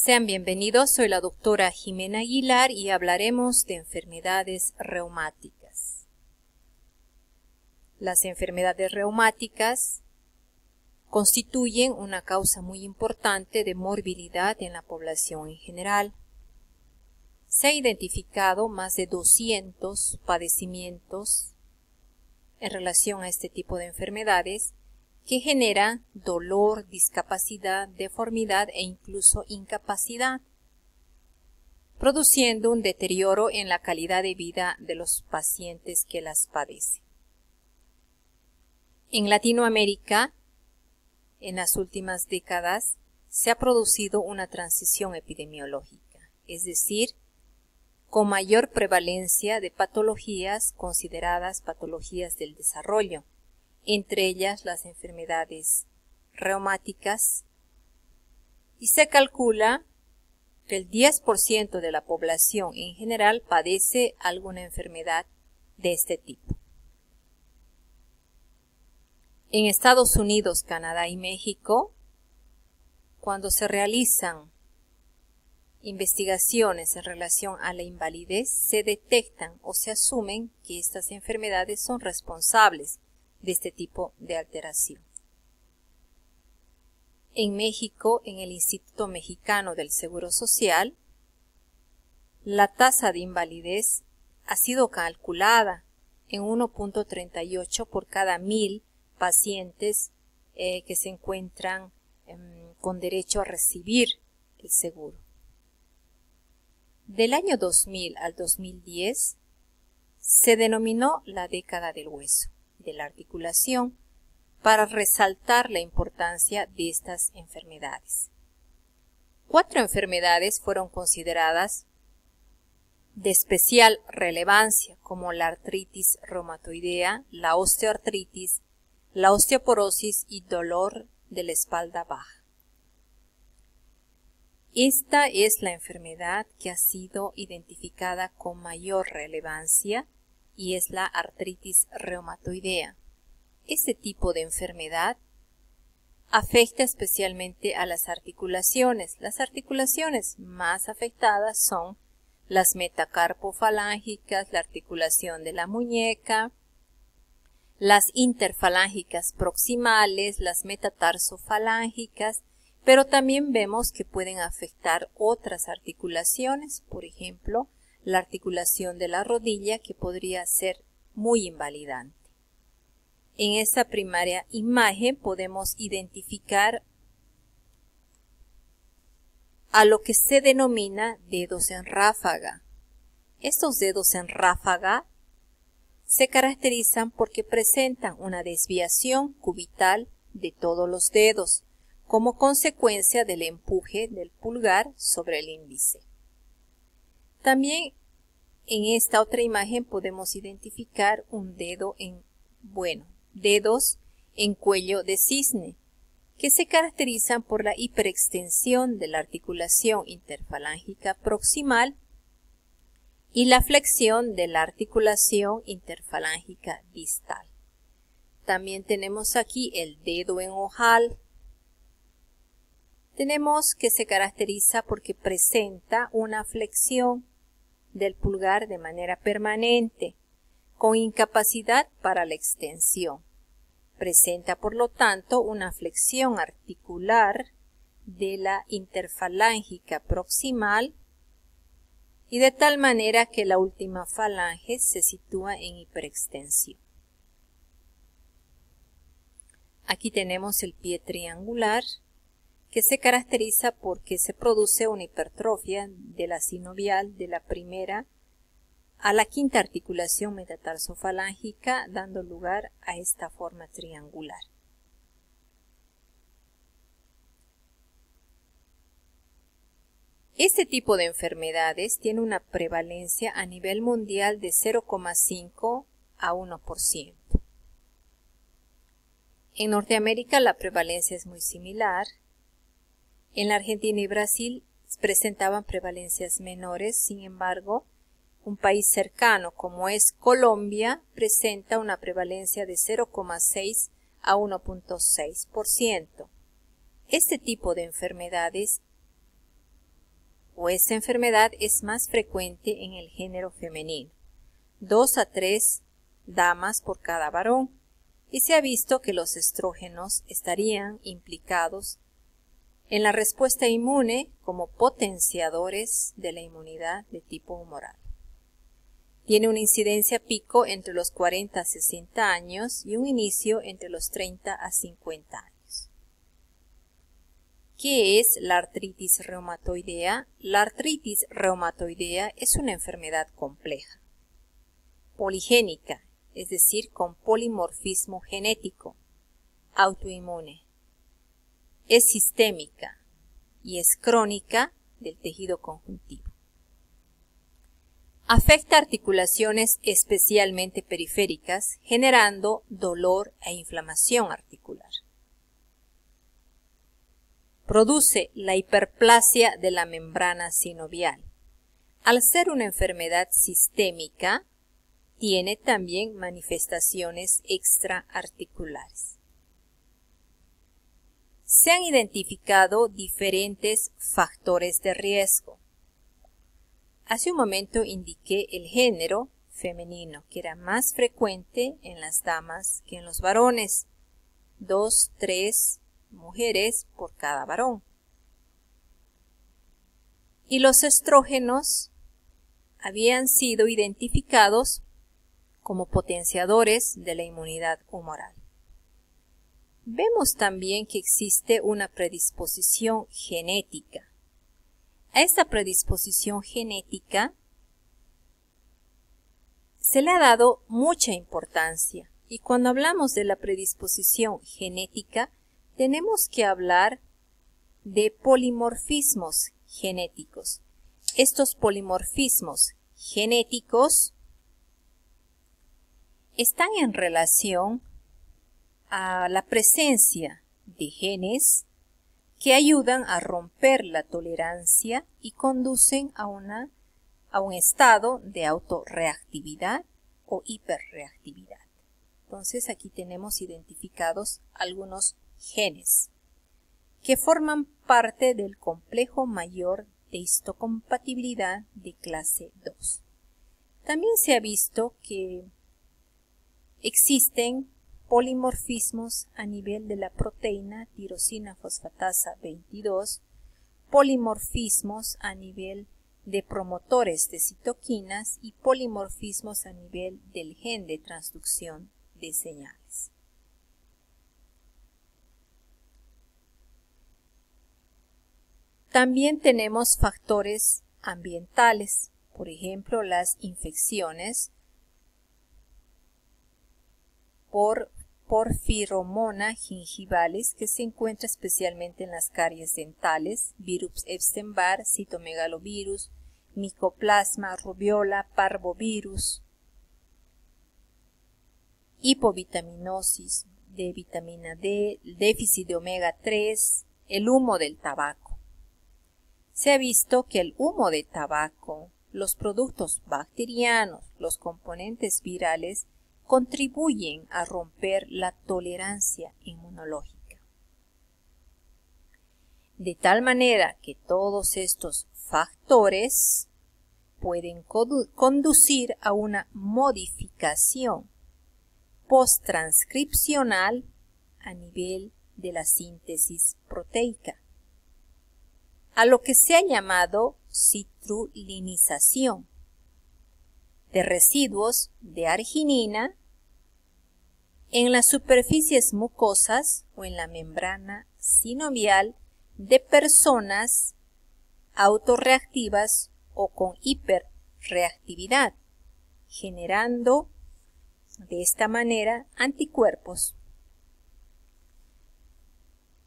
Sean bienvenidos, soy la doctora Jimena Aguilar y hablaremos de enfermedades reumáticas. Las enfermedades reumáticas constituyen una causa muy importante de morbilidad en la población en general. Se ha identificado más de 200 padecimientos en relación a este tipo de enfermedades que generan dolor, discapacidad, deformidad e incluso incapacidad, produciendo un deterioro en la calidad de vida de los pacientes que las padecen. En Latinoamérica, en las últimas décadas, se ha producido una transición epidemiológica, es decir, con mayor prevalencia de patologías consideradas patologías del desarrollo, entre ellas las enfermedades reumáticas, y se calcula que el 10% de la población en general padece alguna enfermedad de este tipo. En Estados Unidos, Canadá y México, cuando se realizan investigaciones en relación a la invalidez, se detectan o se asumen que estas enfermedades son responsables de este tipo de alteración. En México, en el Instituto Mexicano del Seguro Social, la tasa de invalidez ha sido calculada en 1.38 por cada 1000 pacientes que se encuentran con derecho a recibir el seguro. Del año 2000 al 2010 se denominó la década del hueso, de la articulación, para resaltar la importancia de estas enfermedades. 4 enfermedades fueron consideradas de especial relevancia, como la artritis reumatoidea, la osteoartritis, la osteoporosis y dolor de la espalda baja. Esta es la enfermedad que ha sido identificada con mayor relevancia y es la artritis reumatoidea. Este tipo de enfermedad afecta especialmente a las articulaciones. Las articulaciones más afectadas son las metacarpofalángicas, la articulación de la muñeca, las interfalángicas proximales, las metatarsofalángicas, pero también vemos que pueden afectar otras articulaciones, por ejemplo, la articulación de la rodilla, que podría ser muy invalidante. En esta primaria imagen podemos identificar a lo que se denomina dedos en ráfaga. Estos dedos en ráfaga se caracterizan porque presentan una desviación cubital de todos los dedos, como consecuencia del empuje del pulgar sobre el índice. También en esta otra imagen podemos identificar un dedos en cuello de cisne, que se caracterizan por la hiperextensión de la articulación interfalángica proximal y la flexión de la articulación interfalángica distal. También tenemos aquí el dedo en ojal. Tenemos que se caracteriza porque presenta una flexión del pulgar de manera permanente, con incapacidad para la extensión. Presenta, por lo tanto, una flexión articular de la interfalángica proximal y de tal manera que la última falange se sitúa en hiperextensión. Aquí tenemos el pie triangular, que se caracteriza porque se produce una hipertrofia de la sinovial de la primera a la quinta articulación metatarsofalágica, dando lugar a esta forma triangular. Este tipo de enfermedades tiene una prevalencia a nivel mundial de 0,5 a 1%. En Norteamérica la prevalencia es muy similar. En la Argentina y Brasil presentaban prevalencias menores, sin embargo, un país cercano como es Colombia presenta una prevalencia de 0,6 a 1,6%. Este tipo de enfermedades o esa enfermedad es más frecuente en el género femenino, 2 a 3 damas por cada varón, y se ha visto que los estrógenos estarían implicados en la respuesta inmune como potenciadores de la inmunidad de tipo humoral. Tiene una incidencia pico entre los 40 a 60 años y un inicio entre los 30 a 50 años. ¿Qué es la artritis reumatoidea? La artritis reumatoidea es una enfermedad compleja, poligénica, es decir, con polimorfismo genético, autoinmune. Es sistémica y es crónica del tejido conjuntivo. Afecta articulaciones especialmente periféricas, generando dolor e inflamación articular. Produce la hiperplasia de la membrana sinovial. Al ser una enfermedad sistémica, tiene también manifestaciones extraarticulares. Se han identificado diferentes factores de riesgo. Hace un momento indiqué el género femenino, que era más frecuente en las damas que en los varones, 2, 3 mujeres por cada varón. Y los estrógenos habían sido identificados como potenciadores de la inmunidad humoral. Vemos también que existe una predisposición genética. A esta predisposición genética se le ha dado mucha importancia, y cuando hablamos de la predisposición genética tenemos que hablar de polimorfismos genéticos. Estos polimorfismos genéticos están en relación a la presencia de genes que ayudan a romper la tolerancia y conducen a un estado de autorreactividad o hiperreactividad. Entonces aquí tenemos identificados algunos genes que forman parte del complejo mayor de histocompatibilidad de clase 2. También se ha visto que existen polimorfismos a nivel de la proteína tirosina fosfatasa 22, polimorfismos a nivel de promotores de citoquinas y polimorfismos a nivel del gen de transducción de señales. También tenemos factores ambientales, por ejemplo, las infecciones por porfiromona gingivalis, que se encuentra especialmente en las caries dentales, virus Epstein-Barr, citomegalovirus, micoplasma, rubiola, parvovirus, hipovitaminosis de vitamina D, déficit de omega 3, el humo del tabaco. Se ha visto que el humo de tabaco, los productos bacterianos, los componentes virales, contribuyen a romper la tolerancia inmunológica. De tal manera que todos estos factores pueden conducir a una modificación posttranscripcional a nivel de la síntesis proteica, a lo que se ha llamado citrulinización de residuos de arginina en las superficies mucosas o en la membrana sinovial de personas autorreactivas o con hiperreactividad, generando de esta manera anticuerpos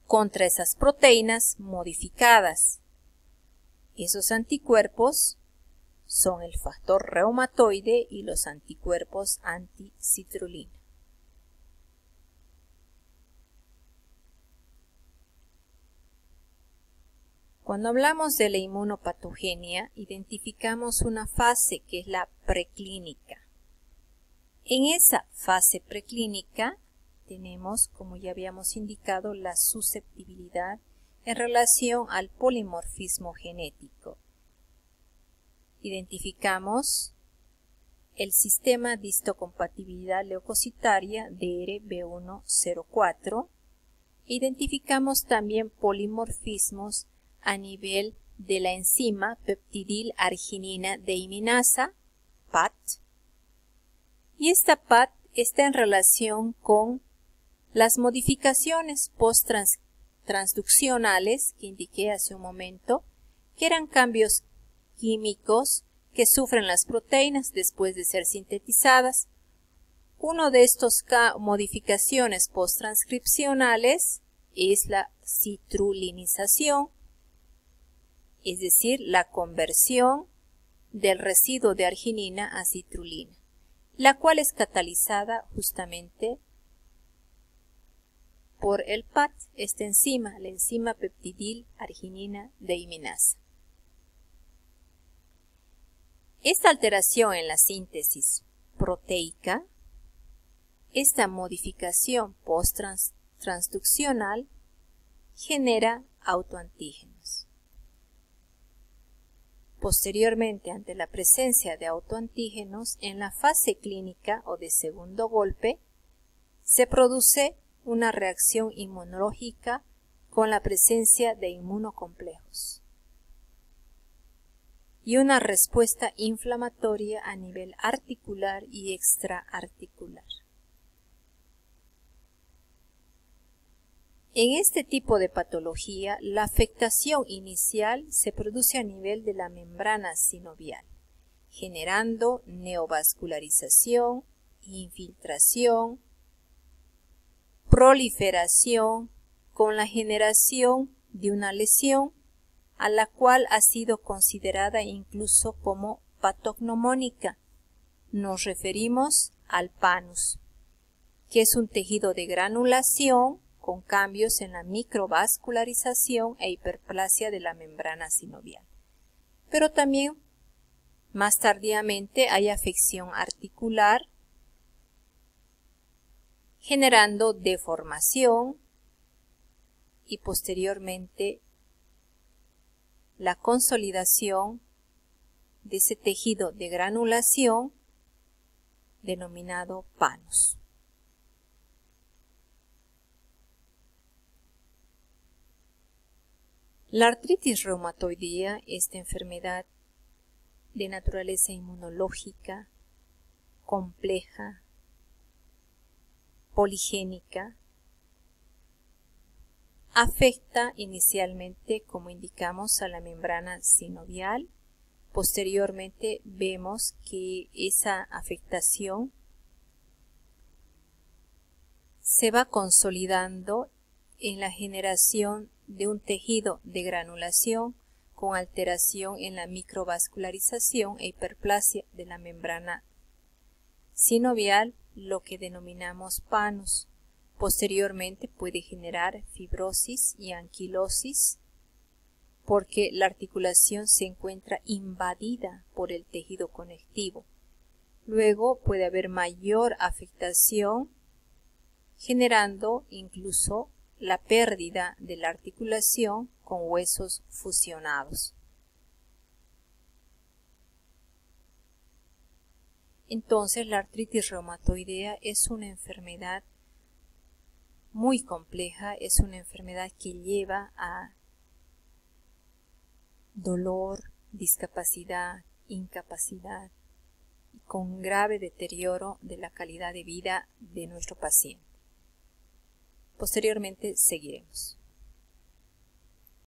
contra esas proteínas modificadas. Esos anticuerpos son el factor reumatoide y los anticuerpos anticitrulina. Cuando hablamos de la inmunopatogenia, identificamos una fase que es la preclínica. En esa fase preclínica tenemos, como ya habíamos indicado, la susceptibilidad en relación al polimorfismo genético identificamos el sistema de histocompatibilidad leucocitaria DRB104. Identificamos también polimorfismos a nivel de la enzima peptidil arginina deiminasa, PAT. Y esta PAT está en relación con las modificaciones post-transduccionales que indiqué hace un momento, que eran cambios químicos que sufren las proteínas después de ser sintetizadas. Una de estas modificaciones post-transcripcionales es la citrulinización, es decir, la conversión del residuo de arginina a citrulina, la cual es catalizada justamente por el PAT, esta enzima, la enzima peptidil arginina deiminasa. Esta alteración en la síntesis proteica, esta modificación post-transduccional, genera autoantígenos. Posteriormente, ante la presencia de autoantígenos, en la fase clínica o de segundo golpe, se produce una reacción inmunológica con la presencia de inmunocomplejos y una respuesta inflamatoria a nivel articular y extraarticular. En este tipo de patología, la afectación inicial se produce a nivel de la membrana sinovial, generando neovascularización, infiltración, proliferación, con la generación de una lesión a la cual ha sido considerada incluso como patognomónica. Nos referimos al panus, que es un tejido de granulación con cambios en la microvascularización e hiperplasia de la membrana sinovial. Pero también, más tardíamente, hay afección articular, generando deformación y posteriormente la consolidación de ese tejido de granulación denominado panus. La artritis reumatoidea, esta enfermedad de naturaleza inmunológica, compleja, poligénica, afecta inicialmente, como indicamos, a la membrana sinovial. Posteriormente vemos que esa afectación se va consolidando en la generación de un tejido de granulación con alteración en la microvascularización e hiperplasia de la membrana sinovial, lo que denominamos panus. Posteriormente puede generar fibrosis y anquilosis porque la articulación se encuentra invadida por el tejido conectivo. Luego puede haber mayor afectación, generando incluso la pérdida de la articulación con huesos fusionados. Entonces, la artritis reumatoidea es una enfermedad muy compleja, es una enfermedad que lleva a dolor, discapacidad, incapacidad y con grave deterioro de la calidad de vida de nuestro paciente. Posteriormente seguiremos.